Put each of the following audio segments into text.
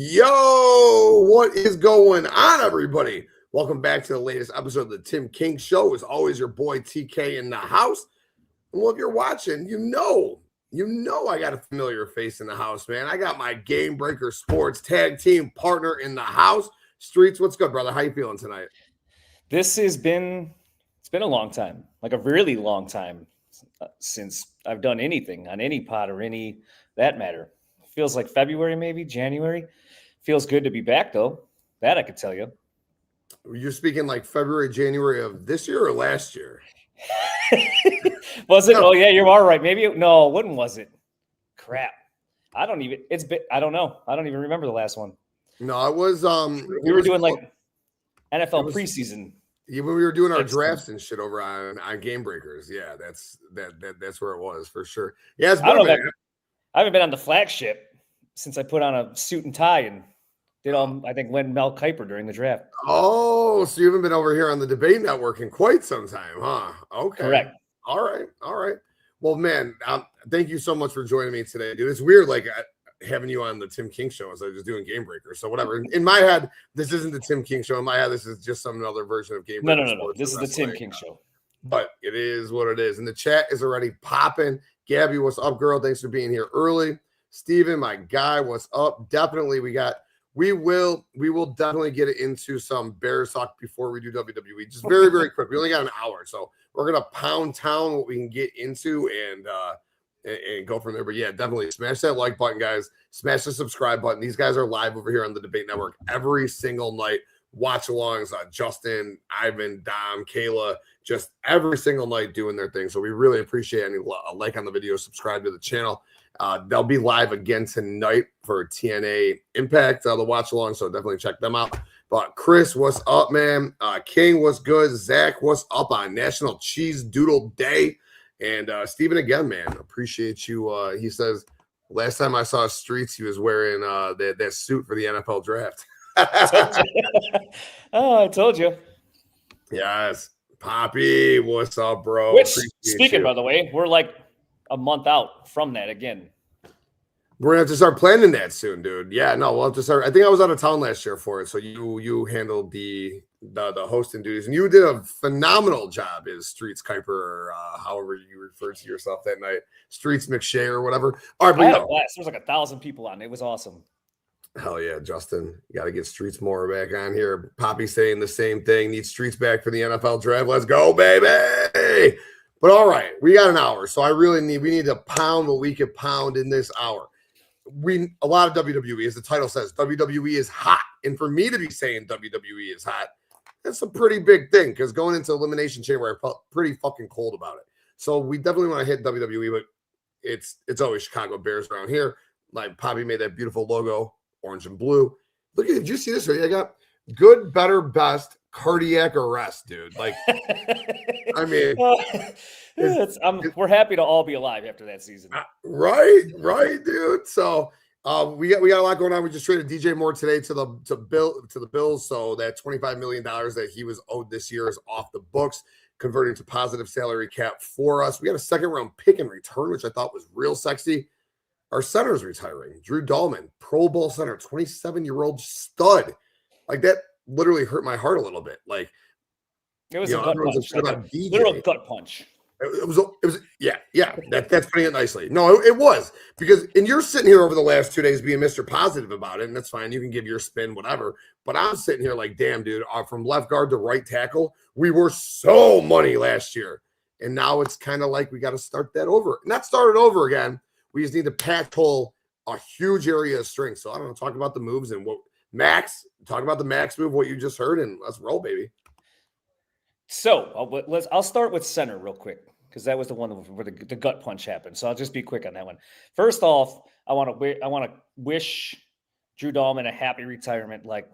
Yo, what is going on, everybody? Welcome back to the latest episode of the Tim King Show. As always, your boy TK in the house. Well, if you're watching, you know I got a familiar face in the house, man. I got my Game Breaker Sports tag team partner in the house. Streets, what's good, brother? How you feeling tonight? It's been a long time, like a really long time since I've done anything on any pod or any that matter. Feels like February, maybe January. Feels good to be back, though. That I could tell you. You're speaking like February, January of this year or last year? Was it? No. Oh, yeah, you are right. Maybe. No, when was it? Crap. I don't know. I don't even remember the last one. No, it was. We were doing like NFL preseason. Yeah, when we were doing our drafts and shit over on Game Breakers. Yeah, that's where it was for sure. Yeah, it's been, I haven't been on the flagship since I put on a suit and tie and did I think Len Mel Kiper during the draft. Oh, so you haven't been over here on the debate network in quite some time, huh? Okay. Correct. All right. Well, man, thank you so much for joining me today, dude. It's weird, like having you on the Tim King Show as I was just doing Game Breaker. So whatever. In my head, this isn't the Tim King Show. In my head, this is just some other version of Game Breaker. No. This is the Tim King Show. But it is what it is. And the chat is already popping. Gabby, what's up, girl? Thanks for being here early. Steven, my guy, what's up? Definitely, we will definitely get into some Bears talk before we do WWE. Just very, very quick. We only got an hour, so we're gonna pound town what we can get into and go from there. But yeah, definitely smash that like button, guys. Smash the subscribe button. These guys are live over here on the Debate Network every single night. Watch alongs, Justin, Ivan, Dom, Kayla, just every single night doing their thing. So we really appreciate any like on the video, subscribe to the channel. They'll be live again tonight for TNA Impact, the watch along. So definitely check them out. But Chris, what's up, man? King, what's good? Zach, what's up on National Cheese Doodle Day? And Steven, again, man, appreciate you. He says, last time I saw Streets, he was wearing that suit for the NFL draft. Oh, I told you. Yes. Poppy, what's up, bro? Which, speaking, by the way, we're like a month out from that again. We're gonna have to start planning that soon, dude. Yeah, no, we'll have to start. I think I was out of town last year for it, so you handled the hosting duties, and you did a phenomenal job as Streets Kuiper, or however you referred to yourself that night, Streets McShay or whatever. All right, but there was like 1,000 people on. It was awesome. Hell yeah, Justin. You got to get Streets more back on here. Poppy saying the same thing. Need Streets back for the NFL draft. Let's go, baby. But all right, we got an hour. So we need to pound what we can pound in this hour. A lot of WWE, as the title says, WWE is hot. And for me to be saying WWE is hot, that's a pretty big thing because going into Elimination Chamber, I felt pretty fucking cold about it. So we definitely want to hit WWE, but it's always Chicago Bears around here. Like Poppy made that beautiful logo. Orange and blue. Look at it. Did you see this? I got good, better, best, cardiac arrest, dude. Like, I mean, we're happy to all be alive after that season. Right, dude. So we got a lot going on. We just traded DJ Moore today to the Bills. So that $25 million that he was owed this year is off the books, converting to positive salary cap for us. We got a second round pick in return, which I thought was real sexy. Our center's retiring. Drew Dahlman, Pro Bowl center, 27-year-old stud. Like, that literally hurt my heart a little bit. Like, it was a gut punch. Literal gut punch. It was yeah. That's putting it nicely. No, it was. Because, and you're sitting here over the last 2 days being Mr. Positive about it, and that's fine. You can give your spin, whatever. But I'm sitting here like, damn, dude, from left guard to right tackle, we were so money last year. And now it's kind of like we got to start that over. Not start it over again. We just need to patch hole a huge area of strength. So I don't know, talk about the moves and talk about the Max move, what you just heard, and let's roll, baby. So I'll start with center real quick because that was the one where the gut punch happened. So I'll just be quick on that one. First off, I want to wish Drew Dahlman a happy retirement. Like,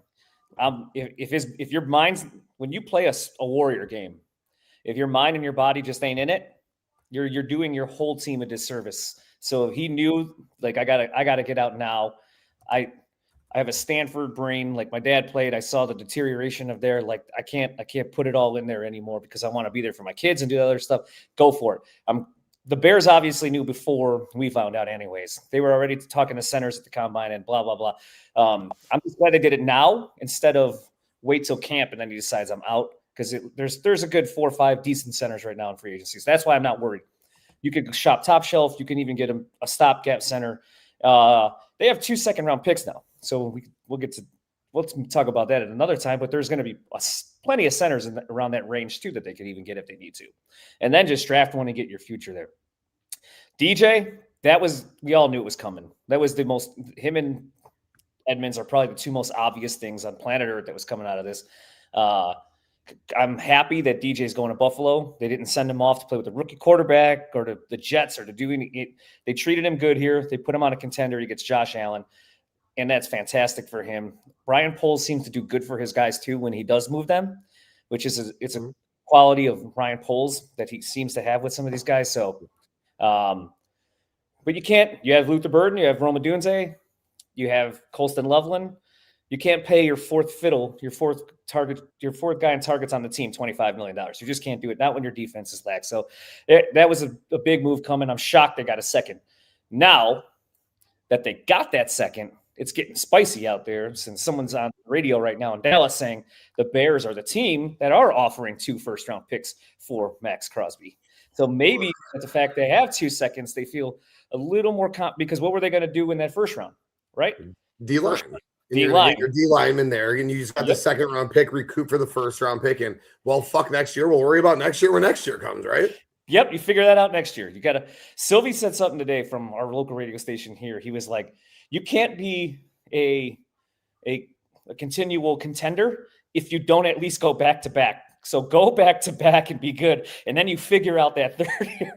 if your mind's, when you play a Warrior game, if your mind and your body just ain't in it, you're doing your whole team a disservice. So he knew, like, I gotta get out now. I have a Stanford brain. Like, my dad played. I saw the deterioration of there. Like, I can't put it all in there anymore because I want to be there for my kids and do other stuff. Go for it. the Bears obviously knew before we found out anyways. They were already talking to centers at the combine and blah, blah, blah. I'm just glad they did it now instead of wait till camp and then he decides I'm out, because there's a good 4 or 5 decent centers right now in free agencies. That's why I'm not worried. You could shop top shelf. You can even get a stopgap center. They have 2 second-round picks now. So we'll talk about that at another time, but there's going to be plenty of centers around that range too that they could even get if they need to. And then just draft one and get your future there. DJ, we all knew it was coming. That was him and Edmonds are probably the 2 most obvious things on planet Earth that was coming out of this. I'm happy that DJ's going to Buffalo. They didn't send him off to play with the rookie quarterback or to the Jets or to do anything. They treated him good here. They put him on a contender. He gets Josh Allen. And that's fantastic for him. Brian Poles seems to do good for his guys too when he does move them, which is it's a quality of Brian Poles that he seems to have with some of these guys. So, but you have Luther Burden, you have Roma Dunze, you have Colston Loveland. You can't pay your fourth guy in targets on the team $25 million. You just can't do it. Not when your defense is lax. So that was a big move coming. I'm shocked they got a second. Now that they got that second, it's getting spicy out there since someone's on the radio right now in Dallas saying the Bears are the team that are offering 2 first-round picks for Max Crosby. So maybe with the fact they have 2 seconds, they feel a little more because what were they going to do in that first round, right? D-line. D-line. Your D-lineman there, and you just got the second-round pick, recoup for the first-round pick, and, well, fuck next year. We'll worry about next year when next year comes, right? Yep, you figure that out next year. Sylvie said something today from our local radio station here. He was like, you can't be a continual contender if you don't at least go back-to-back. So go back-to-back and be good, and then you figure out that third year.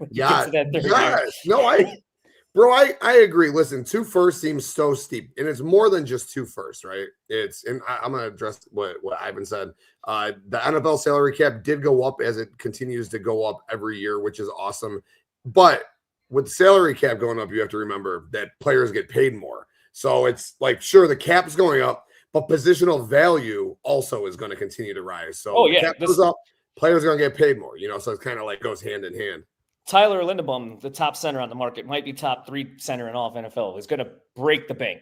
No, I agree. Listen, 2 firsts seems so steep, and it's more than just 2 firsts, right? And I'm going to address what Ivan said. The NFL salary cap did go up as it continues to go up every year, which is awesome. But with the salary cap going up, you have to remember that players get paid more. So it's like, sure, the cap is going up, but positional value also is going to continue to rise. So the cap goes up, players are going to get paid more, so it's kind of like goes hand in hand. Tyler Linderbaum, the top center on the market, might be top 3 center in all of NFL, is going to break the bank.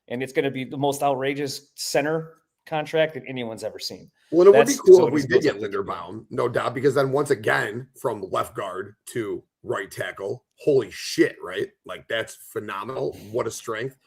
And it's going to be the most outrageous center contract that anyone's ever seen. Well, it would be cool if we did get Linderbaum, no doubt, because then once again, from left guard to right tackle, holy shit, right? Like, that's phenomenal. What a strength.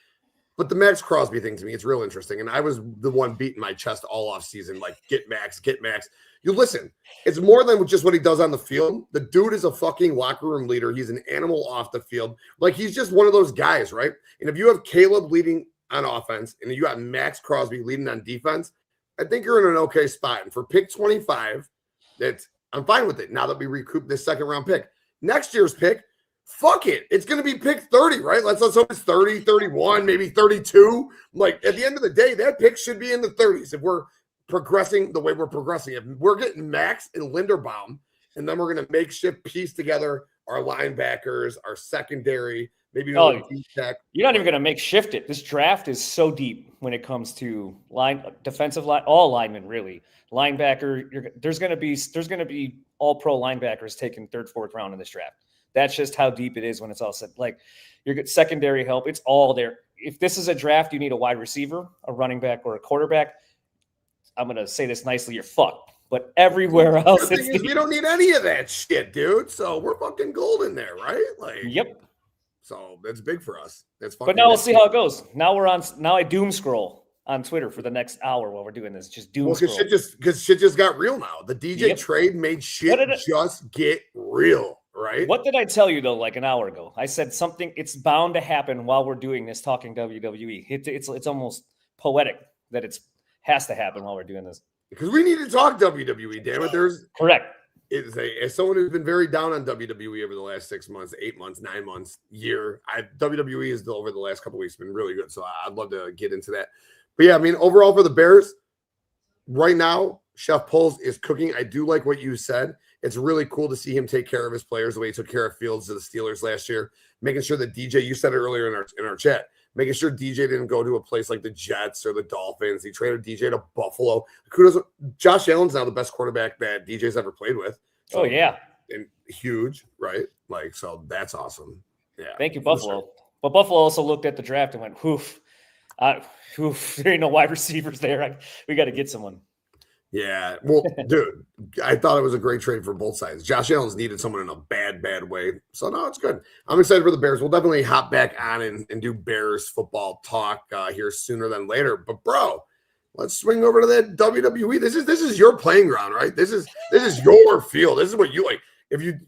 But the Max Crosby thing, to me, it's real interesting. And I was the one beating my chest all off season, like, get Max, get Max. You listen, it's more than just what he does on the field. The dude is a fucking locker room leader. He's an animal off the field. Like, he's just one of those guys, right? And if you have Caleb leading on offense and you got Max Crosby leading on defense, I think you're in an okay spot. And for pick 25, I'm fine with it now that we recoup this second-round pick. Next year's pick, fuck it. It's going to be pick 30, right? Let's hope it's 30, 31, maybe 32. Like, at the end of the day, that pick should be in the 30s if we're progressing the way we're progressing. If we're getting Max and Linderbaum, and then we're going to makeshift piece together our linebackers, our secondary, maybe tech. You're not even going to make shift it. This draft is so deep when it comes to defensive line, all linemen really. Linebacker, there's going to be all pro linebackers taken 3rd, 4th round in this draft. That's just how deep it is when it's all said. Like, you're good secondary help. It's all there. If this is a draft, you need a wide receiver, a running back, or a quarterback. I'm going to say this nicely. You're fucked. But everywhere else, we don't need any of that shit, dude. So we're fucking golden there, right? Like, yep. So that's big for us. That's fucking. But now we'll see how it goes. Now I doom scroll on Twitter for the next hour while we're doing this. Just doom scroll. Because shit just got real now. The DJ trade made shit just get real, right? What did I tell you though? Like an hour ago, I said something. It's bound to happen while we're doing this, talking WWE. It's almost poetic that it's has to happen while we're doing this. Because we need to talk WWE, damn it. There's correct. As someone who's been very down on WWE over the last 6 months, 8 months, 9 months, year, WWE is over the last couple of weeks been really good. So I'd love to get into that. But yeah, I mean, overall for the Bears, right now, Chef Poles is cooking. I do like what you said. It's really cool to see him take care of his players the way he took care of Fields to the Steelers last year, making sure that DJ, you said it earlier in our chat, making sure DJ didn't go to a place like the Jets or the Dolphins. He traded DJ to Buffalo. Kudos. Josh Allen's now the best quarterback that DJ's ever played with. So, oh, yeah. and huge, right? Like, so that's awesome. Yeah. Thank you, Buffalo. Sure. But Buffalo also looked at the draft and went, "Oof, there ain't no wide receivers there. We got to get someone." Yeah. Well, dude, I thought it was a great trade for both sides. Josh Allen's needed someone in a bad way. So, no, it's good. I'm excited for the Bears. We'll definitely hop back on and do Bears football talk here sooner than later. But, bro, let's swing over to that WWE. This is your playing ground, right? This is your field. This is what you like. If you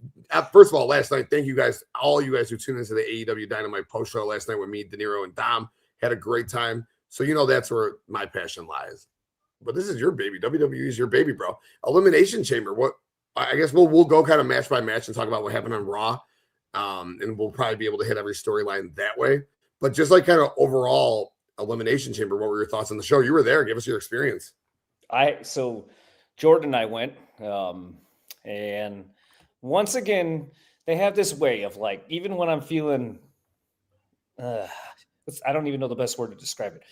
first of all, last night, thank you guys, all you guys who tuned into the AEW Dynamite post show last night with me, De Niro, and Dom. Had a great time. So that's where my passion lies. But this is your baby. WWE is your baby, bro. Elimination Chamber. What I guess we'll go kind of match by match and talk about what happened on Raw. And we'll probably be able to hit every storyline that way. But just like kind of overall Elimination Chamber, what were your thoughts on the show? You were there. Give us your experience. So Jordan and I went, and once again, they have this way of like, even when I'm feeling, I don't even know the best word to describe it.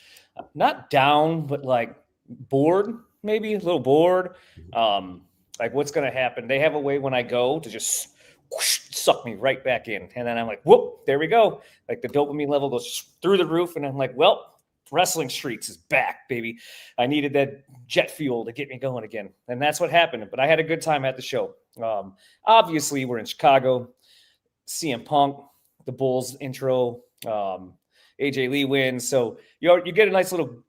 Not down, but like bored, maybe a little bored. Like what's going to happen? They have a way when I go to just whoosh, suck me right back in. And then I'm like, whoop, there we go. Like the dopamine level goes through the roof. And I'm like, well, Wrestling Streets is back, baby. I needed that jet fuel to get me going again. And that's what happened. But I had a good time at the show. Obviously, we're in Chicago. CM Punk, the Bulls intro, AJ Lee wins. So you get a nice little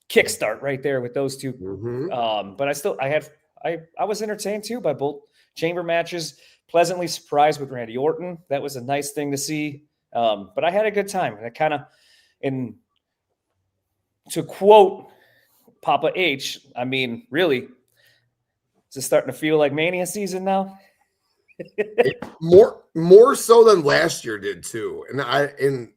kickstart right there with those two. Mm-hmm. But I was entertained too by both chamber matches. Pleasantly surprised with Randy Orton. That was a nice thing to see. But I had a good time. And I kind of, to quote Papa H, I mean, really, is it starting to feel like Mania season now? more so than last year did too. And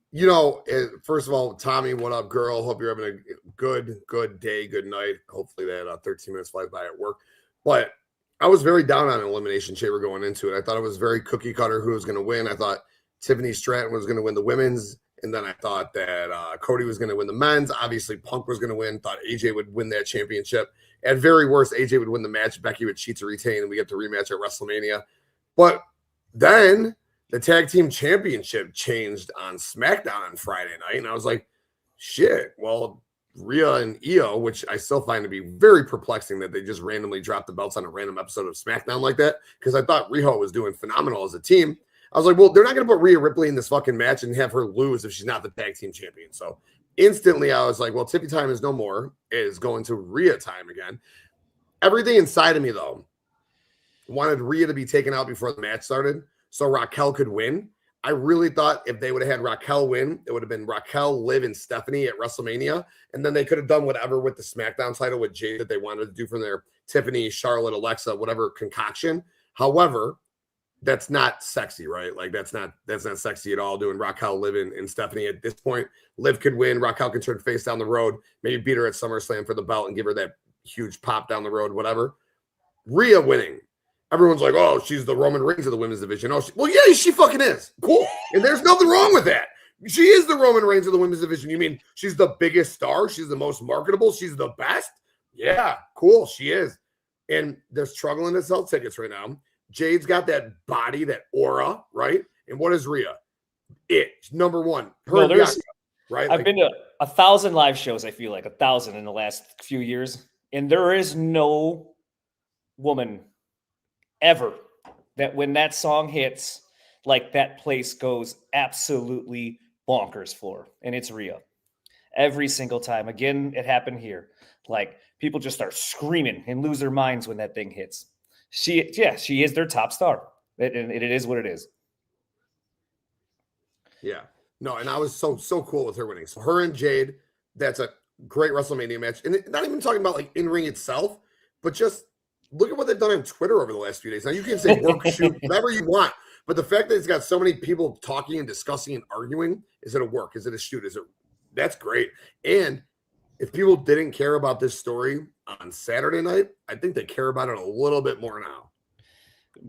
first of all, Tommy, what up, girl? Hope you're having a good day, good night. Hopefully that 13 minutes flies by at work. But I was very down on Elimination Chamber going into it. I thought it was very cookie cutter who was going to win. I thought Tiffany Stratton was going to win the women's. And then I thought that Cody was going to win the men's. Obviously, Punk was going to win. Thought AJ would win that championship. At very worst, AJ would win the match. Becky would cheat to retain, and we get the rematch at WrestleMania. But then the tag team championship changed on SmackDown on Friday night. And I was like, shit, well, Rhea and Io, which I still find to be very perplexing that they just randomly dropped the belts on a random episode of SmackDown like that, because I thought Riho was doing phenomenal as a team. I was like, well, they're not going to put Rhea Ripley in this fucking match and have her lose if she's not the tag team champion. So instantly I was like, well, Tiffy time is no more. It is going to Rhea time again. Everything inside of me, though, wanted Rhea to be taken out before the match started so Raquel could win. I really thought if they would have had Raquel win, it would have been Raquel, Liv, and Stephanie at WrestleMania. And then they could have done whatever with the SmackDown title with Jade that they wanted to do from their Tiffany, Charlotte, Alexa, whatever concoction. However, that's not sexy, right? Like that's not sexy at all. Doing Raquel, Liv, and Stephanie at this point. Liv could win. Raquel can turn face down the road. Maybe beat her at SummerSlam for the belt and give her that huge pop down the road, whatever. Rhea winning. Everyone's like, oh, she's the Roman Reigns of the women's division. Oh, well, yeah, she fucking is. Cool. And there's nothing wrong with that. She is the Roman Reigns of the women's division. You mean she's the biggest star? She's the most marketable? She's the best? Yeah, cool. She is. And they're struggling to sell tickets right now. Jade's got that body, that aura, right? And what is Rhea? Number one. Her Bianca, right? I've been to 1,000 live shows, I feel like 1,000 in the last few years. And there is no woman ever that when that song hits, like that place goes absolutely bonkers for. And it's Rhea. Every single time. Again, it happened here. Like people just start screaming and lose their minds when that thing hits. She is their top star. It is what it is. Yeah. No, and I was so cool with her winning. So her and Jade, that's a great WrestleMania match. And not even talking about like in-ring itself, but just look at what they've done on Twitter over the last few days. Now, you can say work, shoot, whatever you want. But the fact that it's got so many people talking and discussing and arguing, is it a work? Is it a shoot? That's great. And if people didn't care about this story on Saturday night, I think they care about it a little bit more now.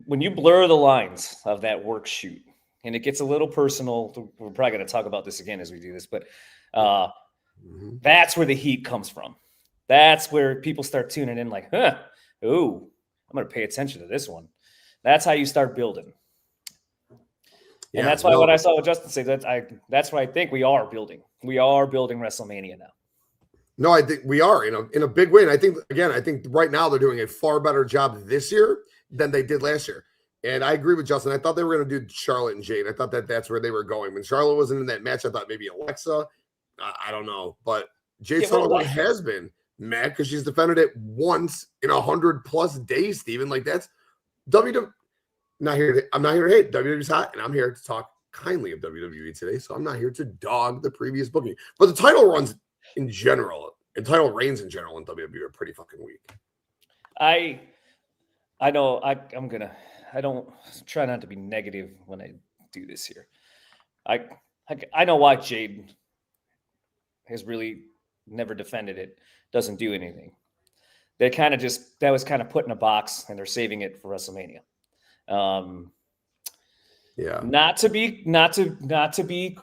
When you blur the lines of that work shoot, and it gets a little personal, we're probably going to talk about this again as we do this, but that's where the heat comes from. That's where people start tuning in like, I'm going to pay attention to this one. That's how you start building. Yeah, and that's why what I saw with Justin say, that's what I think we are building. We are building WrestleMania now. No, I think we are in a big way. And I think right now they're doing a far better job this year than they did last year. And I agree with Justin. I thought they were going to do Charlotte and Jade. I thought that's where they were going. When Charlotte wasn't in that match, I thought maybe Alexa. I don't know. But Jade Sullivan has been mad because she's defended it once in 100+ days, Steven. Like, that's WWE. I'm not here to hate. WWE's hot, and I'm here to talk kindly of WWE today. So I'm not here to dog the previous booking. But the title runs in general, and title reigns in general in WWE are pretty fucking weak. I know I don't try not to be negative when I do this here. I know why Jade has really never defended it, doesn't do anything. That was kind of put in a box, and they're saving it for WrestleMania. Yeah. Not to be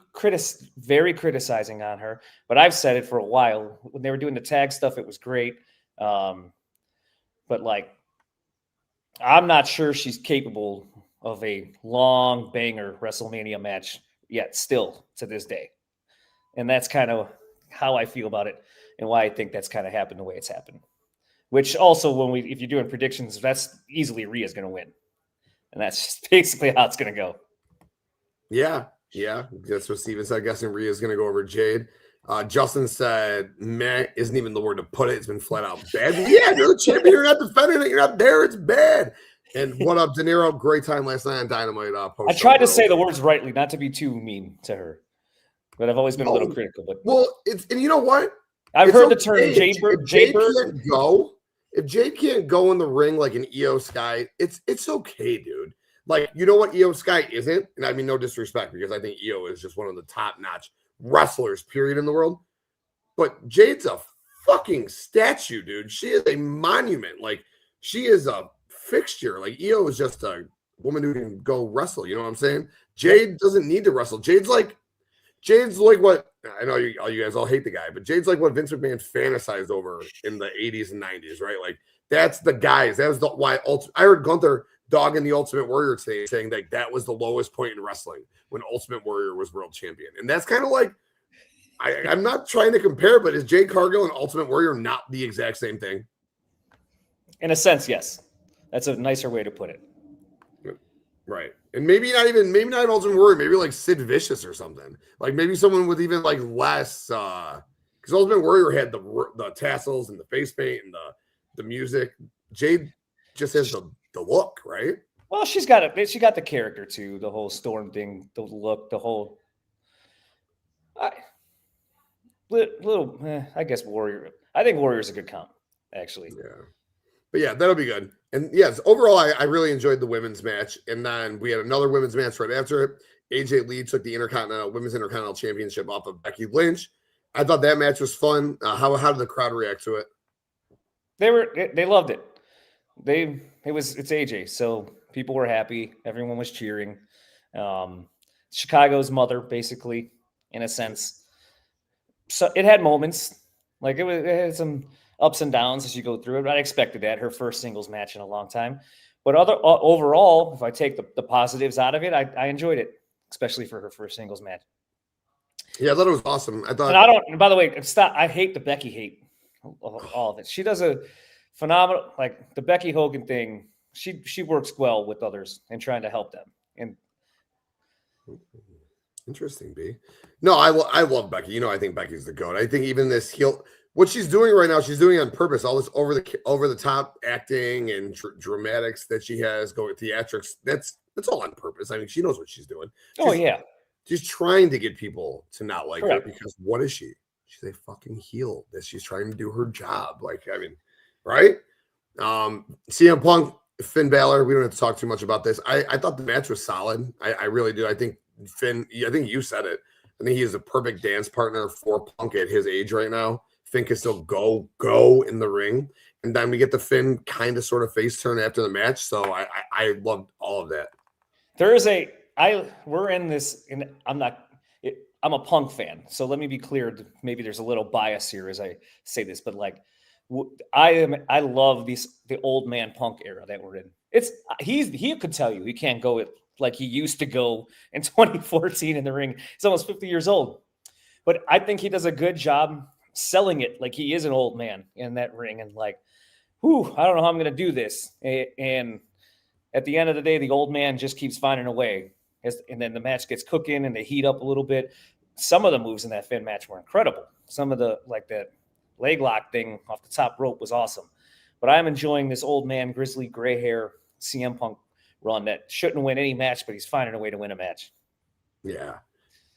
very criticizing on her, but I've said it for a while. When they were doing the tag stuff, it was great. But like, I'm not sure she's capable of a long banger WrestleMania match yet, still to this day. And that's kind of how I feel about it and why I think that's kind of happened the way it's happened. Which also, if you're doing predictions, that's easily Rhea's going to win. And that's just basically how it's going to go. Yeah. That's what Steven said. I'm guessing Rhea's going to go over Jade. Justin said, "Meh isn't even the word to put it. It's been flat out bad." Yeah, you're the champion. You're not defending it. You're not there. It's bad. And what up, De Niro? Great time last night on Dynamite. I tried to say the words rightly, not to be too mean to her, but I've always been a little critical. But and you know what? I've heard the term Jade can't go. If Jade can't go in the ring like an Io Sky, it's okay, dude. Like, you know what Io Sky isn't? And I mean, no disrespect, because I think Io is just one of the top-notch wrestlers, period, in the world. But Jade's a fucking statue, dude. She is a monument. Like, she is a fixture. Like, Io is just a woman who can go wrestle. You know what I'm saying? Jade doesn't need to wrestle. Jade's like what, I know you guys all hate the guy, but Jade's like what Vince McMahon fantasized over in the 80s and 90s, right? Like, that's the guys. That was why I heard Gunther dogging the Ultimate Warrior today, saying that was the lowest point in wrestling when Ultimate Warrior was world champion. And that's kind of like, I'm not trying to compare, but is Jade Cargill and Ultimate Warrior not the exact same thing? In a sense, yes. That's a nicer way to put it. Right. And maybe not Ultimate Warrior, maybe like Sid Vicious or something. Like maybe someone with even like less, because Ultimate Warrior had the tassels and the face paint and the music. Jade just has the look, right? Well, she got the character too, the whole Storm thing, the look, the whole I guess Warrior. I think Warrior's a good comp, actually. Yeah. But yeah, that'll be good. And yes, overall, I really enjoyed the women's match. And then we had another women's match right after it. AJ Lee took the Women's Intercontinental Championship off of Becky Lynch. I thought that match was fun. How did the crowd react to it? They loved it. It's AJ, so people were happy. Everyone was cheering. Chicago's mother, basically, in a sense. So it had moments, like it had some ups and downs as you go through it. I expected that, her first singles match in a long time. But overall, if I take the positives out of it, I enjoyed it, especially for her first singles match. Yeah, I thought it was awesome. And by the way, I hate the Becky hate of all of it. She does a phenomenal, like the Becky Hogan thing. She works well with others and trying to help them. And interesting, B. No, I love Becky. You know, I think Becky's the GOAT. I think even this heel, what she's doing right now, she's doing on purpose. All this over the top acting and dramatics that she has, going theatrics. That's all on purpose. I mean, she knows what she's doing. She's trying to get people to not like her, because what is she? She's a fucking heel. That she's trying to do her job. Like, I mean, right? CM Punk, Finn Balor. We don't have to talk too much about this. I thought the match was solid. I really do. I think Finn. I think you said it. I think he is a perfect dance partner for Punk at his age right now. Finn can still go in the ring, and then we get the Finn kind of sort of face turn after the match. So I loved all of that. We're in this, and I'm a Punk fan, so let me be clear. Maybe there's a little bias here as I say this, but like I love the old man Punk era that we're in. He could tell you he can't go it like he used to go in 2014 in the ring. He's almost 50 years old. But I think he does a good job selling it like he is an old man in that ring and like, whew, I don't know how I'm going to do this. And at the end of the day, the old man just keeps finding a way. And then the match gets cooking and they heat up a little bit. Some of the moves in that Finn match were incredible. Some of the, like that leg lock thing off the top rope was awesome. But I'm enjoying this old man, grizzly gray hair CM Punk run that shouldn't win any match, but he's finding a way to win a match. Yeah.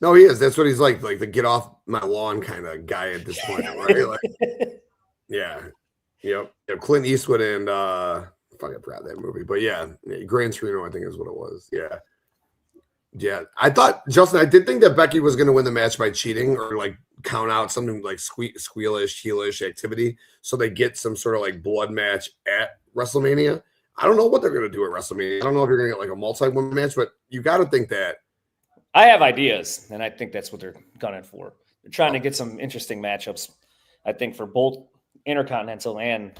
No, he is. That's what he's like the get off my lawn kind of guy at this point, right? Like, yeah. Yep. Yeah, Clint Eastwood and I forgot that movie, but yeah, Gran Torino, I think is what it was. Yeah. Yeah. I thought, Justin, I did think that Becky was going to win the match by cheating or like count out something like squealish, heelish activity. So they get some sort of like blood match at WrestleMania. I don't know what they're going to do at WrestleMania. I don't know if you're going to get like a multi-woman match, but you got to think that. I have ideas, and I think that's what they're gunning for. They're trying to get some interesting matchups, I think, for both Intercontinental and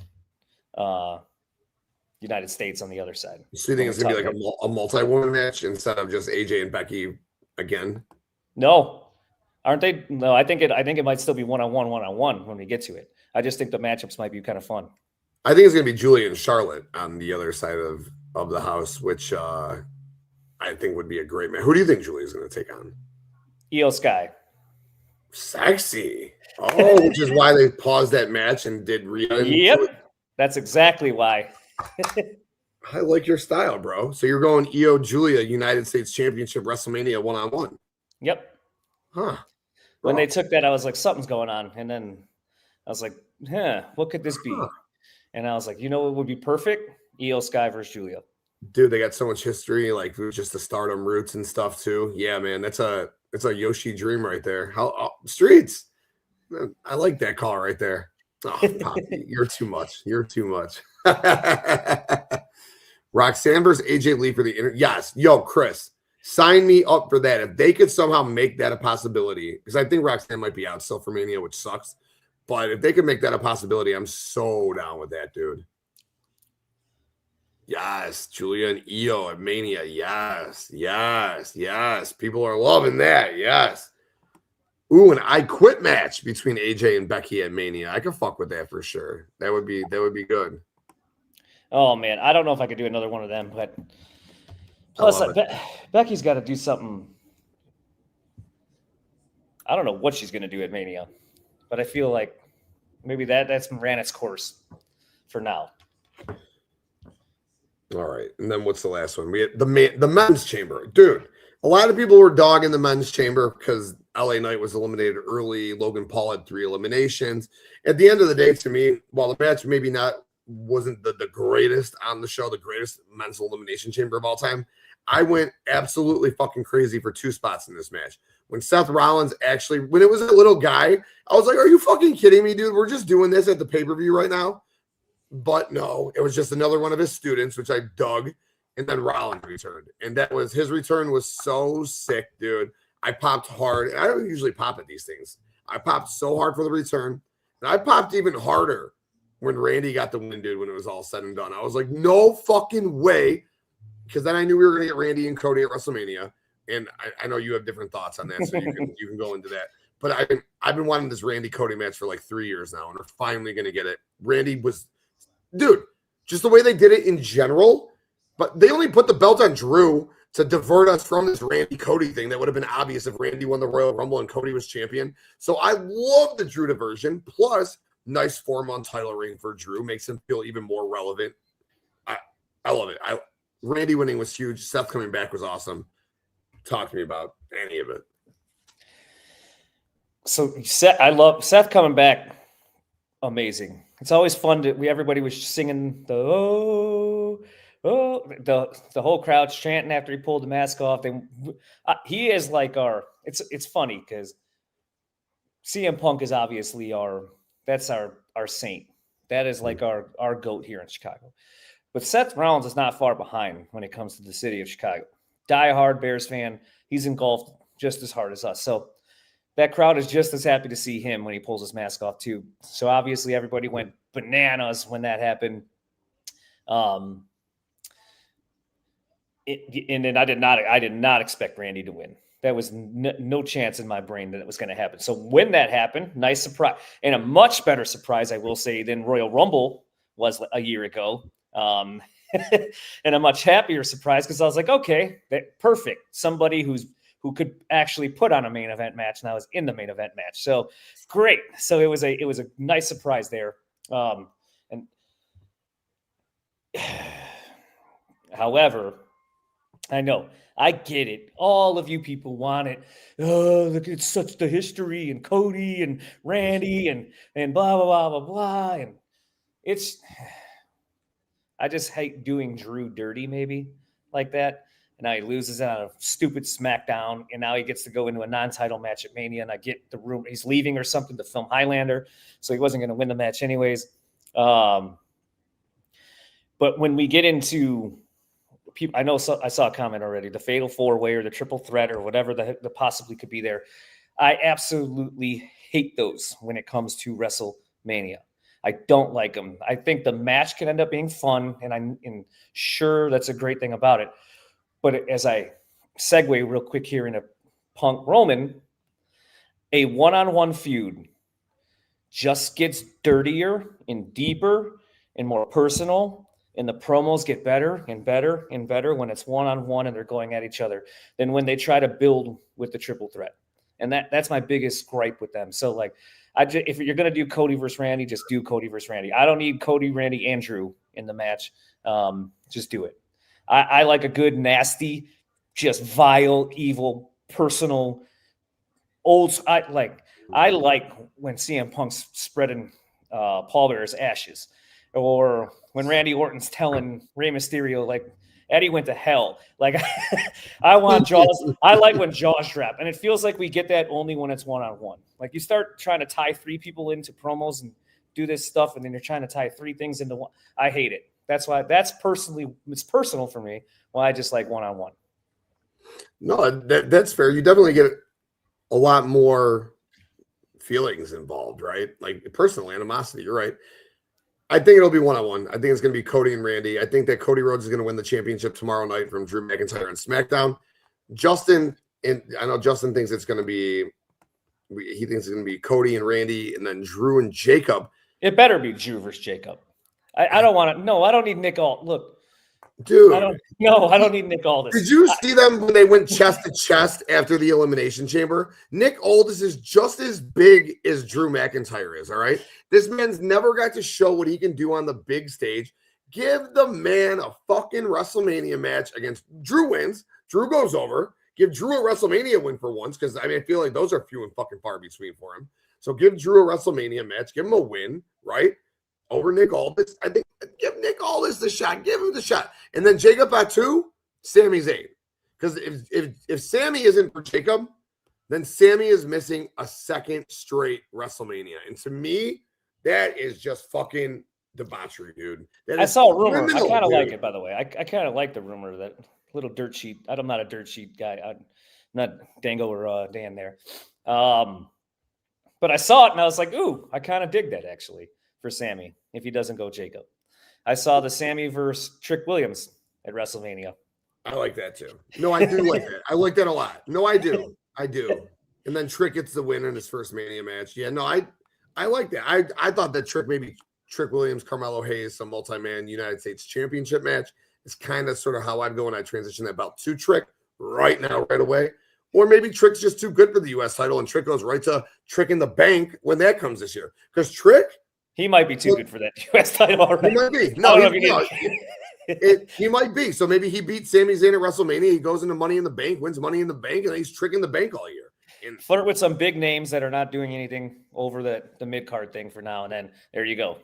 United States on the other side. So you think it's going to be like a multi-woman match instead of just AJ and Becky again? No. Aren't they? No, I think it might still be one-on-one when we get to it. I just think the matchups might be kind of fun. I think it's going to be Julia and Charlotte on the other side of the house, which I think would be a great match. Who do you think Julia's going to take on? Io Sky. Sexy. Oh, which is why they paused that match and did Rhea. Yep. That's exactly why. I like your style, bro. So you're going Io Julia United States Championship WrestleMania 1-on-1. Yep. Huh. When they took that, I was like, something's going on. And then I was like, what could this be? And I was like, you know what would be perfect? Io Sky versus Julia. Dude, they got so much history, like just the Stardom roots and stuff too. Yeah, man, it's a Yoshi dream right there. Streets? I like that call right there. Oh, Poppy, you're too much. You're too much. Roxanne versus AJ Lee for the yes. Yo, Chris, sign me up for that. If they could somehow make that a possibility, because I think Roxanne might be out still for Mania, which sucks. But if they could make that a possibility, I'm so down with that, dude. Yes, Julia and Io at Mania. Yes, yes, yes. People are loving that. Yes. Ooh, an I Quit match between AJ and Becky at Mania. I can fuck with that for sure. That would be good. Oh man, I don't know if I could do another one of them, but plus Becky's got to do something. I don't know what she's going to do at Mania, but I feel like maybe that's ran its course for now. All right, and then what's the last one? We had the men's chamber, dude. A lot of people were dogging the men's chamber because LA Knight was eliminated early. Logan Paul had 3 eliminations. At the end of the day, to me, while the match maybe wasn't the greatest on the show, the greatest men's elimination chamber of all time, I went absolutely fucking crazy for 2 spots in this match. When Seth Rollins when it was a little guy, I was like, are you fucking kidding me, dude? We're just doing this at the pay-per-view right now. But no, it was just another one of his students, which I dug, and then Rollins returned. And his return was so sick, dude. I popped hard. And I don't usually pop at these things. I popped so hard for the return. And I popped even harder when Randy got the win, dude, when it was all said and done. I was like, no fucking way. Because then I knew we were going to get Randy and Cody at WrestleMania. And I know you have different thoughts on that, so you can go into that. But I've been wanting this Randy Cody match for like 3 years now, and we're finally going to get it. Randy was... Dude, just the way they did it in general, but they only put the belt on Drew to divert us from this Randy Cody thing. That would have been obvious if Randy won the Royal Rumble and Cody was champion. So I love the Drew diversion. Plus, nice 4-month title reign for Drew makes him feel even more relevant. I love it. Randy winning was huge. Seth coming back was awesome. Talk to me about any of it. So I love Seth coming back. Amazing. It's always fun everybody was singing the whole crowd's chanting after he pulled the mask off. He is like it's funny because CM Punk is obviously our saint. That is like our GOAT here in Chicago. But Seth Rollins is not far behind when it comes to the city of Chicago. Die-hard Bears fan. He's engulfed just as hard as us. So that crowd is just as happy to see him when he pulls his mask off too. So obviously everybody went bananas when that happened. And then I did not expect Randy to win. That was no chance in my brain that it was going to happen. So when that happened, nice surprise, and a much better surprise, I will say, than Royal Rumble was a year ago. And a much happier surprise because I was like, okay, perfect. Somebody who could actually put on a main event match now is in the main event match. So great. So it was a nice surprise there. And however, I know, I get it. All of you people want it. Oh, look, it's such the history and Cody and Randy and blah, blah, blah, blah, blah. And I just hate doing Drew dirty maybe like that. And now he loses on a stupid SmackDown. And now he gets to go into a non-title match at Mania. And I get the rumor he's leaving or something to film Highlander. So he wasn't going to win the match anyways. But when we get into people, I saw a comment already, the fatal 4-way or the triple threat or whatever the possibly could be there. I absolutely hate those when it comes to WrestleMania. I don't like them. I think the match can end up being fun, and I'm sure that's a great thing about it. But as I segue real quick here into Punk Roman, a one-on-one feud just gets dirtier and deeper and more personal, and the promos get better and better and better when it's one-on-one and they're going at each other than when they try to build with the triple threat. And that's my biggest gripe with them. So, like, if you're going to do Cody versus Randy, just do Cody versus Randy. I don't need Cody, Randy, and Drew in the match. Just do it. I like a good, nasty, just vile, evil, personal, old. I like when CM Punk's spreading Paul Bearer's ashes, or when Randy Orton's telling Rey Mysterio, like, Eddie went to hell. Like, I want Jaws. I like when Jaws drop. And it feels like we get that only when it's one-on-one. Like, you start trying to tie 3 people into promos and do this stuff, and then you're trying to tie 3 things into one. I hate it. That's why it's personal for me. Why I just like one-on-one. No, that's fair. You definitely get a lot more feelings involved, right? Like personal animosity. You're right. I think it'll be one-on-one. I think it's going to be Cody and Randy. I think that Cody Rhodes is going to win the championship tomorrow night from Drew McIntyre on SmackDown. I know Justin thinks it's going to be, he thinks it's going to be Cody and Randy, and then Drew and Jacob. It better be Drew versus Jacob. I don't want to. No, I don't need Nick Aldis. Look, dude. I don't need Nick Aldis. Did you see them when they went chest to chest after the Elimination Chamber? Nick Aldis is just as big as Drew McIntyre is, all right? This man's never got to show what he can do on the big stage. Give the man a fucking WrestleMania match against Drew wins. Drew goes over. Give Drew a WrestleMania win for once, because I feel like those are few and fucking far between for him. So give Drew a WrestleMania match. Give him a win, right? Over Nick Aldis. I think give Nick Aldis the shot. Give him the shot. And then Jacob Batu, Sami Zayn. Because if Sammy isn't for Jacob, then Sammy is missing a second straight WrestleMania. And to me, that is just fucking debauchery, dude. I saw a rumor. I kind of like it, by the way. I kind of like the rumor, that little dirt sheet. I'm not a dirt sheet guy. I'm not Dango or Dan there. But I saw it and I was like, ooh, I kind of dig that actually for Sammy if he doesn't go Jacob. I saw the Sammy versus Trick Williams at WrestleMania. I like that too. No, I do like that. I like that a lot. No, I do. I do. And then Trick gets the win in his first Mania match. Yeah, no, I like that. I thought that Trick Williams, Carmelo Hayes, some multi-man United States Championship match is kind of sort of how I'd go when I transition that belt to Trick right now, right away. Or maybe Trick's just too good for the U.S. title and Trick goes right to Trick in the Bank when that comes this year. Because Trick, he might be too good for that U.S. title already. He might be. He might be. So maybe he beats Sami Zayn at WrestleMania. He goes into Money in the Bank, wins Money in the Bank, and then he's tricking the bank all year. And flirt with some big names that are not doing anything over the mid-card thing for now. And then there you go.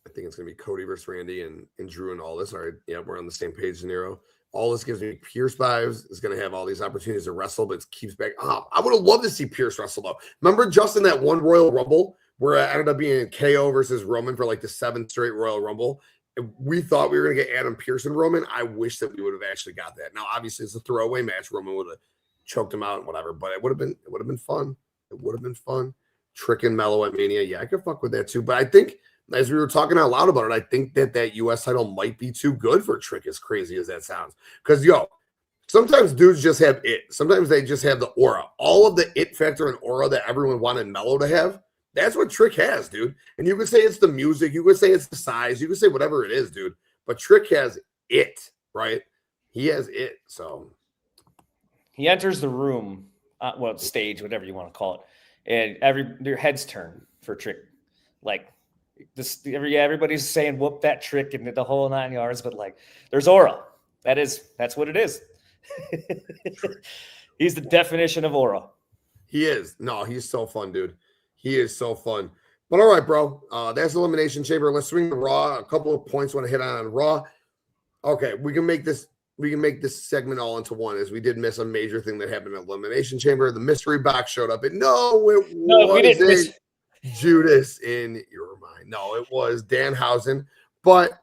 I think it's going to be Cody versus Randy and Drew and Aldis. All right. Yeah, we're on the same page, Nero. Aldis gives me Pierce vibes. Is going to have all these opportunities to wrestle, but it keeps back. I would have loved to see Pierce wrestle, though. Remember, Justin, that one Royal Rumble where it ended up being KO versus Roman for like the 7th straight Royal Rumble? And we thought we were going to get Adam Pearce and Roman. I wish that we would have actually got that. Now, obviously, it's a throwaway match. Roman would have choked him out and whatever, but it would have been fun. It would have been fun. Trick and Mello at Mania. Yeah, I could fuck with that too. But I think, as we were talking out loud about it, I think that US title might be too good for Trick, as crazy as that sounds. Because, sometimes dudes just have it. Sometimes they just have the aura. All of the it factor and aura that everyone wanted Mello to have, that's what Trick has, dude. And you could say it's the music. You could say it's the size. You could say whatever it is, dude. But Trick has it, right? He has it. So he enters the room, stage, whatever you want to call it, and their heads turn for Trick. Like this, everybody's saying whoop that Trick and the whole 9 yards, but like there's aura. That's what it is. He's the definition of aura. He is. No, he's so fun, dude. He is so fun. But all right, bro. That's Elimination Chamber. Let's swing to Raw. A couple of points I want to hit on Raw. Okay, we can make this segment all into one, as we did miss a major thing that happened at Elimination Chamber. The mystery box showed up, and we didn't miss Judas in your mind. No, it was Danhausen, but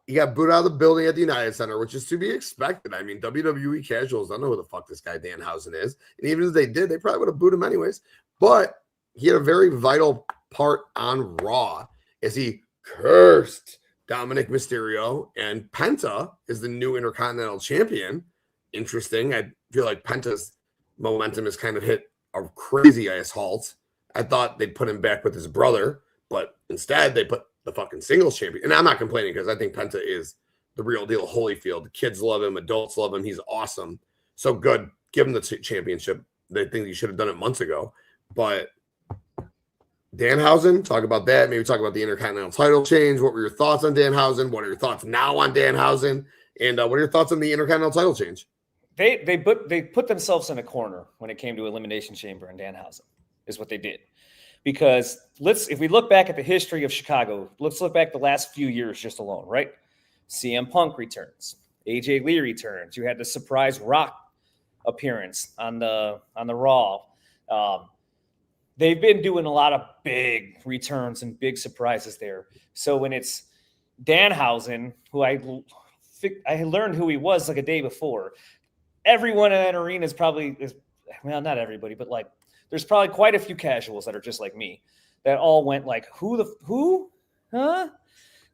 he got booed out of the building at the United Center, which is to be expected. I mean, WWE casuals don't know who the fuck this guy Danhausen is, and even if they did, they probably would have booed him anyways. But he had a very vital part on Raw as he cursed Dominic Mysterio, and Penta is the new Intercontinental Champion. Interesting. I feel like Penta's momentum has kind of hit a crazy ass halt. I thought they'd put him back with his brother, but instead they put the fucking singles champion. And I'm not complaining, because I think Penta is the real deal. Holyfield. The kids love him. Adults love him. He's awesome. So good. Give him the championship. They think he should have done it months ago. But Danhausen, talk about that. Maybe talk about the Intercontinental title change. What were your thoughts on Danhausen? What are your thoughts now on Danhausen? And what are your thoughts on the Intercontinental title change? They put themselves in a corner when it came to Elimination Chamber, and Danhausen is what they did. Because if we look back at the history of Chicago, let's look back the last few years just alone, right? CM Punk returns, AJ Lee returns. You had the surprise Rock appearance on the Raw. They've been doing a lot of big returns and big surprises there. So when it's Danhausen, who I learned who he was like a day before, everyone in that arena not everybody, but like there's probably quite a few casuals that are just like me that all went like, who? Huh?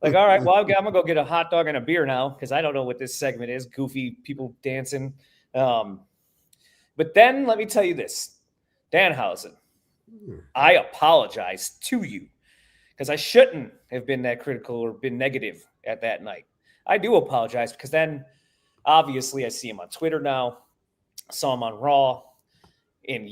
Like, all right, well, I'm going to go get a hot dog and a beer now, because I don't know what this segment is. Goofy people dancing. But then let me tell you this, Danhausen, I apologize to you, because I shouldn't have been that critical or been negative at that night. I do apologize, because then obviously I see him on Twitter now, saw him on Raw, and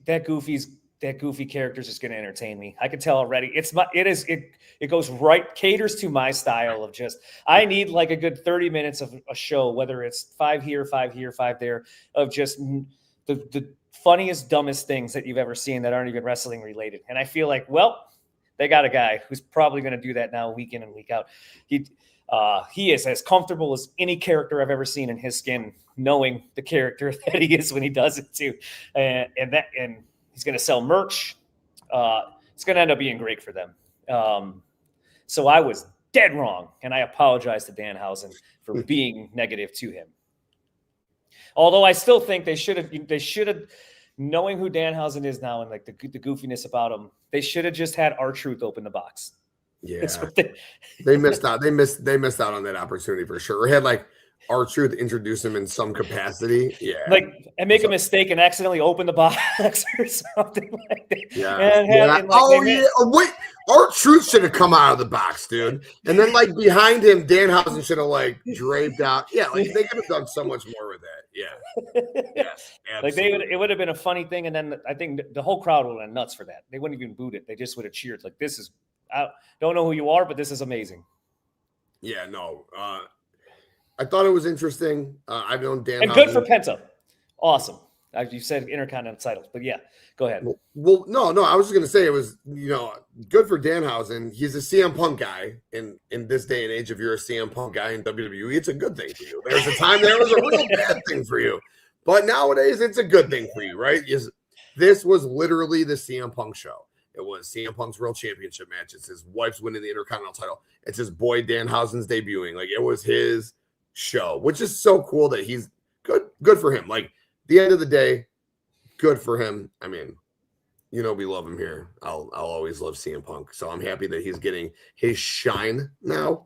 that goofy character is just going to entertain me. I can tell already. It goes right, caters to my style of just, I need like a good 30 minutes of a show, whether it's 5 here, 5 here, 5 there, of just the funniest, dumbest things that you've ever seen that aren't even wrestling related. And I feel like, well, they got a guy who's probably going to do that now week in and week out. He is as comfortable as any character I've ever seen in his skin, knowing the character that he is when he does it too. And he's going to sell merch. It's going to end up being great for them. So I was dead wrong, and I apologize to Danhausen for being negative to him. Although I still think they should have, knowing who Danhausen is now and like the goofiness about him, they should have just had R-Truth open the box. Yeah, they missed out. They missed out on that opportunity for sure. Or had like R-Truth introduce him in some capacity. Yeah, and make a mistake and accidentally open the box or something like that. Yeah. Wait, R-Truth should have come out of the box, dude. And then like behind him, Danhausen should have like draped out. Yeah, like they could have done so much more with that. Yeah, yes, absolutely. It would have been a funny thing, and then I think the whole crowd would have been nuts for that. They wouldn't even booed it. They just would have cheered like, "This is." I don't know who you are, but this is amazing. Yeah, no. I thought it was interesting. I've known Dan. And good for Penta. Awesome. You said Intercontinental titles, but yeah, go ahead. Well, no. I was just going to say it was, good for Danhausen. He's a CM Punk guy. In this day and age, if you're a CM Punk guy in WWE, it's a good thing for you. There's a time there was a real bad thing for you. But nowadays, it's a good thing for you, right? This was literally the CM Punk show. It was CM Punk's World Championship match. It's his wife's winning the Intercontinental title. It's his boy Danhausen's debuting. Like, it was his show, which is so cool that he's good for him. Like, at the end of the day, good for him. I mean, we love him here. I'll always love CM Punk. So I'm happy that he's getting his shine now.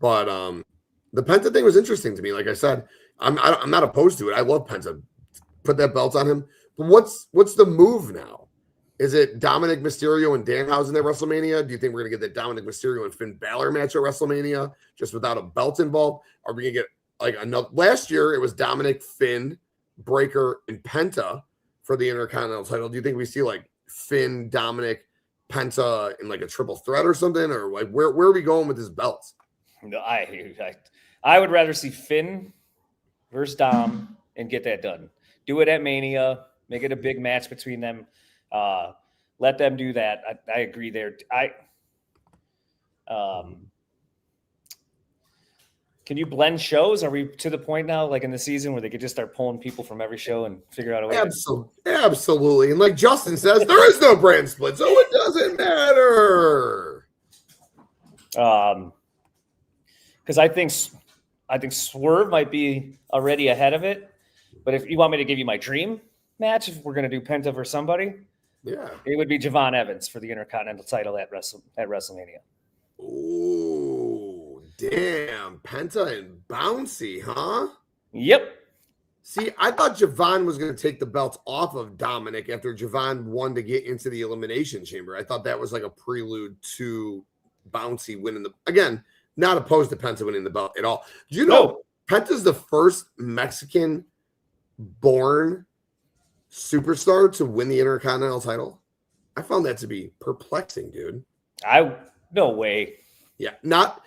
But the Penta thing was interesting to me. Like I said, I'm not opposed to it. I love Penta. Put that belt on him. But what's the move now? Is it Dominic Mysterio and Danhausen at WrestleMania? Do you think we're gonna get that Dominic Mysterio and Finn Balor match at WrestleMania just without a belt involved? Are we gonna get like another? Last year it was Dominic, Finn, Breaker, and Penta for the Intercontinental title. Do you think we see like Finn, Dominic, Penta in like a triple threat or something? Or like where are we going with this belt? No, I would rather see Finn versus Dom and get that done. Do it at Mania. Make it a big match between them. Let them do that. I agree there. Can you blend shows? Are we to the point now, like in the season, where they could just start pulling people from every show and figure out a way? Absolutely. And like Justin says, there is no brand split, so it doesn't matter. Because I think Swerve might be already ahead of it. But if you want me to give you my dream match, if we're going to do Penta for somebody, yeah, it would be Javon Evans for the Intercontinental title at WrestleMania. Ooh, damn. Penta and Bouncy, huh? Yep. See, I thought Javon was going to take the belts off of Dominic after Javon won to get into the Elimination Chamber. I thought that was like a prelude to Bouncy winning again, not opposed to Penta winning the belt at all. Do you know Penta's the first Mexican-born superstar to win the Intercontinental title? I found that to be perplexing, dude. No way. Yeah, not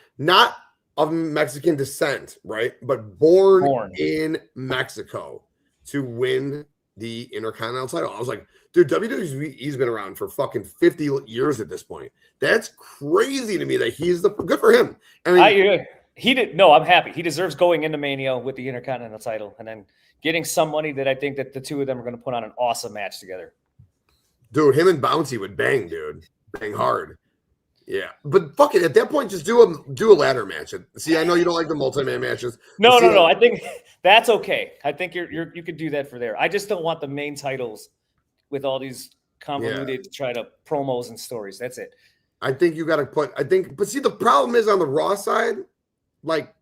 of Mexican descent, right? But born in Mexico to win the Intercontinental title. I was like, dude, WWE's been around for fucking 50 years at this point. That's crazy to me that he's good for him. I mean, I'm happy. He deserves going into Mania with the Intercontinental title and then getting some money that I think that the two of them are going to put on an awesome match together. Dude, him and Bouncy would bang, dude. Bang hard. Yeah. But fuck it. At that point, just do a ladder match. See, I know you don't like the multi-man matches. No. I think that's okay. I think you could do that for there. I just don't want the main titles with all these convoluted to try to promos and stories. That's it. I think you got to but see, the problem is on the Raw side, like,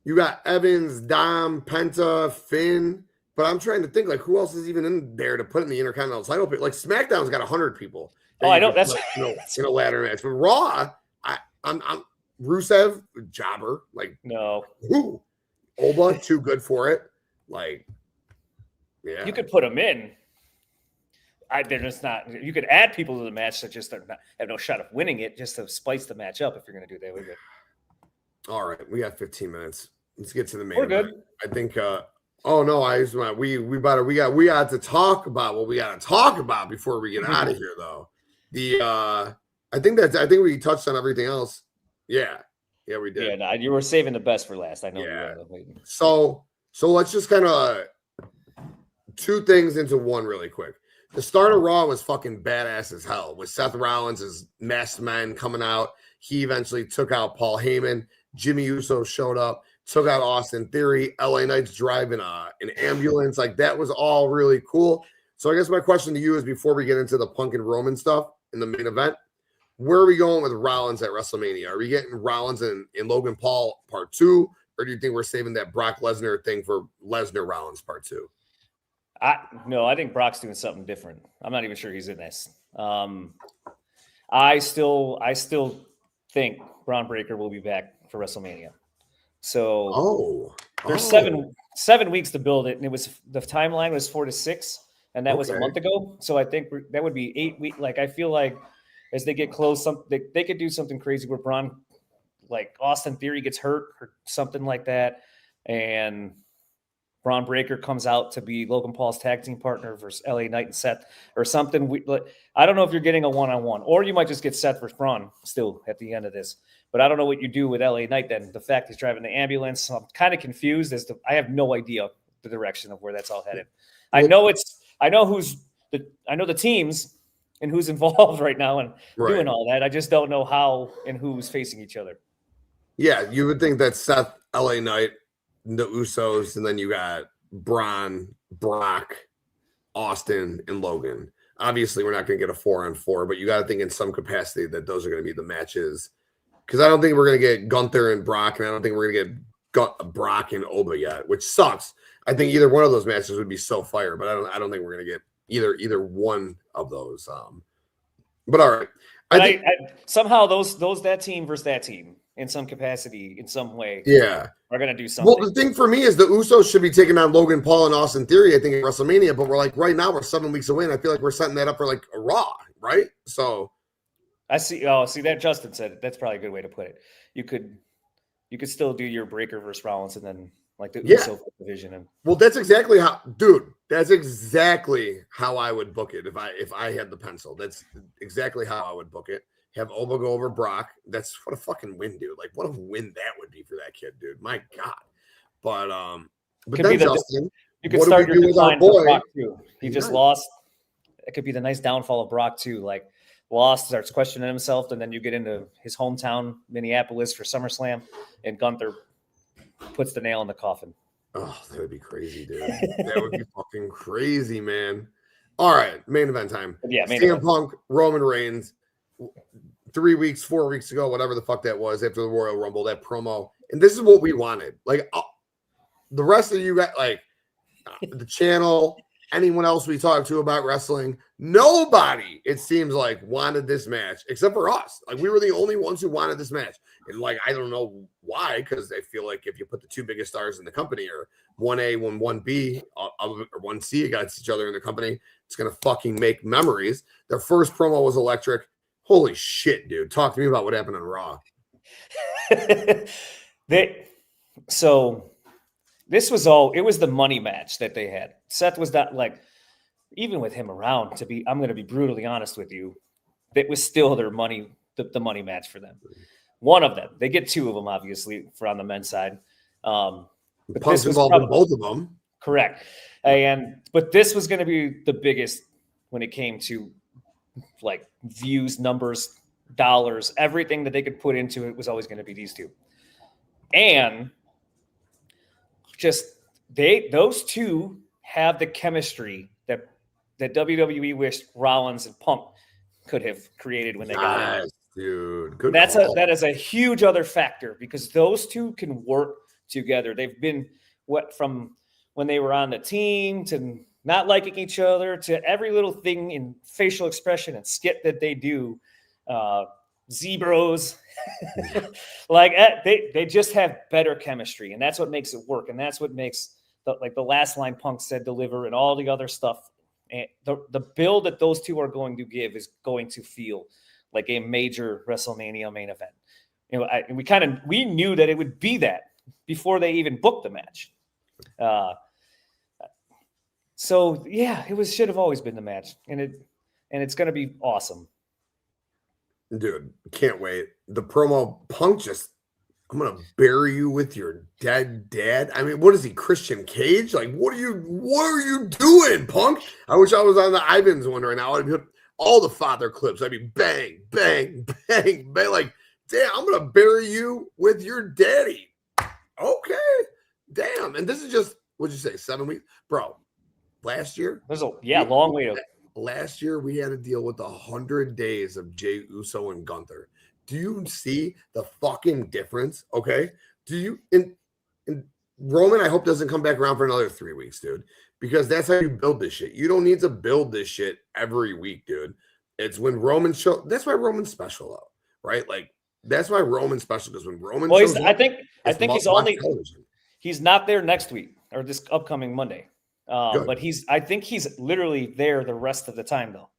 you got Evans, Dom, Penta, Finn, but I'm trying to think, like, who else is even in there to put in the Intercontinental title? Like, SmackDown's got 100 people. I know that's in a ladder match. But Raw, I'm Rusev, jobber, like who? Oba, too good for it. Like, yeah, you could put them in. They're just not. You could add people to the match that just have no shot of winning it, just to spice the match up. If you're going to do that, we're good. All right, we got 15 minutes. Let's get to the main. We're good. I think. Oh no, we got to talk about what we got to talk about before we get out of here, though. I think we touched on everything else. Yeah, we did. Yeah, you were saving the best for last. I know. Yeah. So let's just kind of two things into one really quick. The start of Raw was fucking badass as hell with Seth Rollins as masked men coming out. He eventually took out Paul Heyman. Jimmy Uso showed up, took out Austin Theory. LA Knight's driving an ambulance. Like, that was all really cool. So I guess my question to you is, before we get into the Punk and Roman stuff in the main event, where are we going with Rollins at WrestleMania? Are we getting Rollins in Logan Paul part 2? Or do you think we're saving that Brock Lesnar thing for Lesnar Rollins part 2? No, I think Brock's doing something different. I'm not even sure he's in this. I still think Braun Breaker will be back for WrestleMania. So there's 7 weeks to build it, and the timeline was 4 to 6, and that was a month ago. So I think that would be 8 weeks. Like, I feel like as they get close, they could do something crazy where Braun, like Austin Theory, gets hurt or something like that, and Braun Breaker comes out to be Logan Paul's tag team partner versus LA Knight and Seth or something. I don't know if you're getting a one-on-one, or you might just get Seth versus Braun still at the end of this. But I don't know what you do with LA Knight then. The fact he's driving the ambulance, so I'm kind of confused I have no idea the direction of where that's all headed. I know the teams and who's involved right now and doing all that. I just don't know how and who's facing each other. Yeah, you would think that Seth, LA Knight, the Usos, and then you got Braun, Brock, Austin, and Logan. Obviously, we're not going to get a 4-on-4, but you got to think in some capacity that those are going to be the matches. Because I don't think we're going to get Gunther and Brock, and I don't think we're going to get Brock and Oba yet, which sucks. I think either one of those matches would be so fire, but I don't think we're going to get either one of those. But all right. I think somehow that team versus that team in some capacity, in some way, are going to do something. Well, the thing for me is the Usos should be taking on Logan Paul and Austin Theory, I think, at WrestleMania, but we're like, right now, we're 7 weeks away, and I feel like we're setting that up for like a Raw, right? So I see. Oh, see that Justin said it. That's probably a good way to put it. You could still do your Breaker versus Rollins, and then like the Uso division. And well, that's exactly how, dude. That's exactly how I would book it if I had the pencil. That's exactly how I would book it. Have Oba go over Brock. That's what a fucking win, dude. Like, what a win that would be for that kid, dude. My God. But then Justin, you could start your decline for Brock too. He just lost. It could be the nice downfall of Brock too. Like, lost, starts questioning himself, and then you get into his hometown, Minneapolis, for SummerSlam, and Gunther puts the nail in the coffin. Oh, that would be crazy, dude. That would be fucking crazy, man. All right, main event time. Yeah, CM Punk, Roman Reigns, 4 weeks ago, whatever the fuck that was, after the Royal Rumble, that promo. And this is what we wanted. Like, the rest of you got, like, the channel, anyone else we talked to about wrestling, nobody, it seems like, wanted this match except for us. Like, we were the only ones who wanted this match. And, like, I don't know why, because I feel like if you put the two biggest stars in the company, or 1A, 1B, or 1C against each other in the company, it's going to fucking make memories. Their first promo was electric. Holy shit, dude. Talk to me about what happened on Raw. So this was it was the money match that they had. Seth was not, like, even with him around, I'm going to be brutally honest with you, that was still their money, the money match for them. One of them. They get two of them, obviously, for on the men's side. Punk's involved in both of them. Correct. But this was going to be the biggest when it came to, like, views, numbers, dollars, everything that they could put into it was always going to be these two. And just those two have the chemistry that WWE wished Rollins and Punk could have created when they got in. Dude, good. That is a huge other factor, because those two can work together. They've been from when they were on the team to not liking each other to every little thing in facial expression and skit that they do. Zebros, like, they just have better chemistry, and that's what makes it work. And that's what makes the last line Punk said deliver, and all the other stuff. And the build that those two are going to give is going to feel like a major WrestleMania main event. You know, we knew that it would be that before they even booked the match. So yeah, should have always been the match, and it's going to be awesome. Dude, can't wait. The promo, Punk I'm going to bury you with your dead dad. I mean, what is he, Christian Cage? Like, what are you doing, Punk? I wish I was on the Ivans one right now. I'd put all the father clips. I'd be bang, bang, bang, bang. Like, damn, I'm going to bury you with your daddy. Okay. Damn. And this is just, what'd you say, 7 weeks? Bro, last year? There's long way to. Last year, we had to deal with 100 days of Jey Uso and Gunther. Do you see the fucking difference? Okay. Do you, and Roman, I hope, doesn't come back around for another 3 weeks, dude, because that's how you build this shit. You don't need to build this shit every week, dude. It's when Roman that's why Roman's special, though, right? Like, that's why Roman's special, because when Roman shows up, I think he's not there next week or this upcoming Monday. But I think he's literally there the rest of the time, though,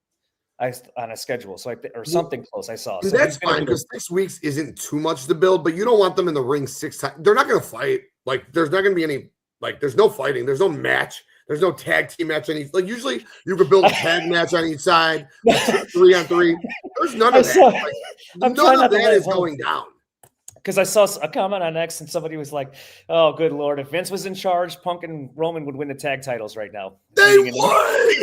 on a schedule. So something close I saw. So that's fine, because 6 weeks isn't too much to build, but you don't want them in the ring 6 times. They're not going to fight. Like, there's not going to be any, like, there's no fighting. There's no match. There's no tag team match on each. Like, usually you could build a tag match on each side, 3-on-3. There's none of that. Like, none of that is going down. Because I saw a comment on X and somebody was like, "Oh, good Lord, if Vince was in charge, Punk and Roman would win the tag titles right now." They would!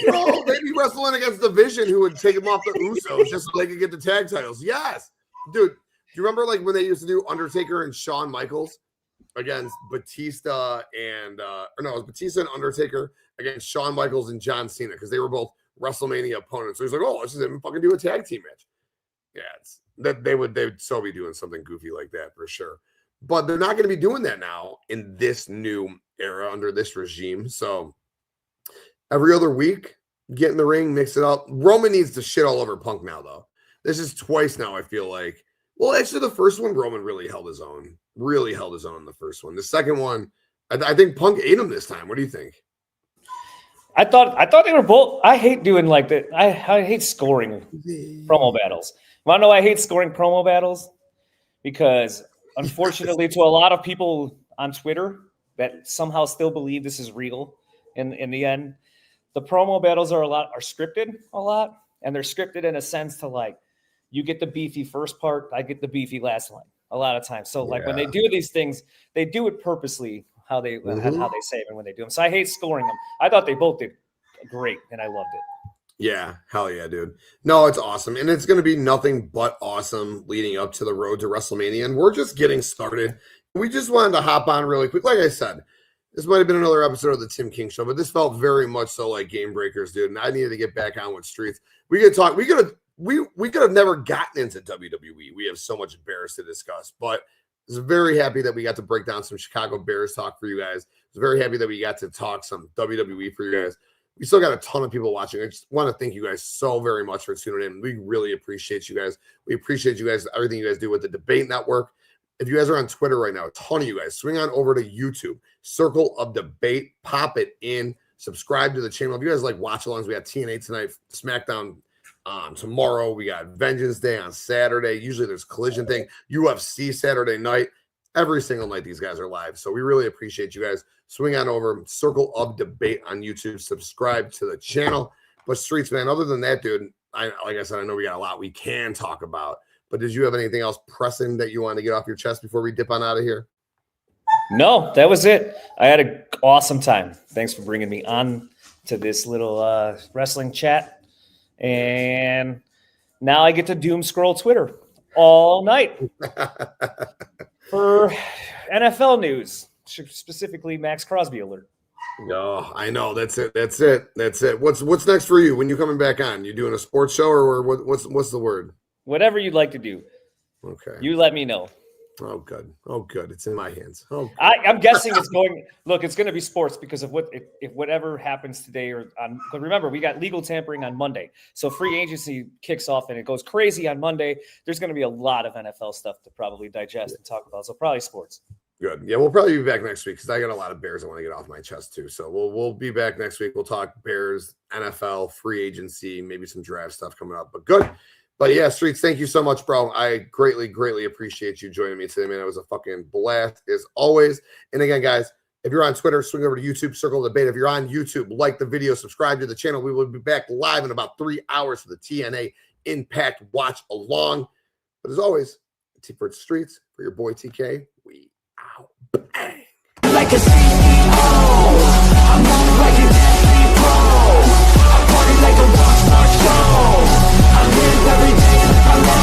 Bro, they'd be wrestling against the Vision, who would take them off the Usos just so they could get the tag titles. Yes. Dude, do you remember, like, when they used to do Undertaker and Shawn Michaels? against Batista and or no, it was Batista and Undertaker against Shawn Michaels and John Cena because they were both WrestleMania opponents. So he's like, oh, let's just fucking do a tag team match. Yeah, it's that they would so be doing something goofy like that for sure. But they're not going to be doing that now in this new era under this regime. So every other week, get in the ring, mix it up. Roman needs to shit all over Punk now, though. This is twice now, I feel like. Well, actually, the first one, Roman really held his own. Really held his own in the first one. The second one, I think Punk ate him this time. What do you think? I thought they were both. I hate doing like that. I hate scoring promo battles. Want to know why I hate scoring promo battles? Because unfortunately, to a lot of people on Twitter that somehow still believe this is real, in the end, the promo battles are scripted a lot, and they're scripted in a sense to like you get the beefy first part, I get the beefy last line a lot of times. So like when they do these things, they do it purposely how they say it and when they do them. So I hate scoring them. I thought they both did great, and I loved it. Yeah, hell yeah, dude. No, it's awesome. And it's going to be nothing but awesome leading up to the road to WrestleMania. And we're just getting started. We just wanted to hop on really quick. Like I said, this might have been another episode of the Tim King Show, but this felt very much so like Game Breakers, dude. And I needed to get back on with Streets. We could talk. We could have never gotten into WWE. We have so much Bears to discuss, but I was very happy that we got to break down some Chicago Bears talk for you guys. I was very happy that we got to talk some WWE for you guys. We still got a ton of people watching. I just want to thank you guys so very much for tuning in. We really appreciate you guys. We appreciate you guys, everything you guys do with the Debate Network. If you guys are on Twitter right now, a ton of you guys, swing on over to YouTube, Circle of Debate, pop it in, subscribe to the channel. If you guys like watch-alongs, we got TNA tonight, SmackDown tomorrow. We got Vengeance Day on Saturday. Usually there's Collision thing, UFC Saturday night. Every single night these guys are live. So we really appreciate you guys. Swing on over, Circle of Debate on YouTube. Subscribe to the channel. But Streets, man, other than that, dude, like I said, I know we got a lot we can talk about. But did you have anything else pressing that you want to get off your chest before we dip on out of here? No, that was it. I had an awesome time. Thanks for bringing me on to this little wrestling chat. And now I get to doom scroll Twitter all night for NFL news, specifically Max Crosby alert. No, I know. That's it. What's next for you? When you coming back on? You doing a sports show or what's the word? Whatever you'd like to do. Okay. You let me know. Oh, good. Oh, good. It's in my hands. Oh, I'm guessing it's going. Look, it's going to be sports because of if whatever happens today or on. But remember, we got legal tampering on Monday, so free agency kicks off and it goes crazy on Monday. There's going to be a lot of NFL stuff to probably digest and talk about. So probably sports. Good. Yeah, we'll probably be back next week because I got a lot of Bears I want to get off my chest too. So we'll be back next week. We'll talk Bears, NFL, free agency, maybe some draft stuff coming up. But good. But yeah, Streets, thank you so much, bro. I greatly appreciate you joining me today, man. It was a fucking blast as always. And again, guys, if you're on Twitter, swing over to YouTube, Circle of Debate. If you're on YouTube, like the video, subscribe to the channel. We will be back live in about 3 hours for the TNA Impact Watch Along. But as always, T for Streets, for your boy TK, we out. Bang.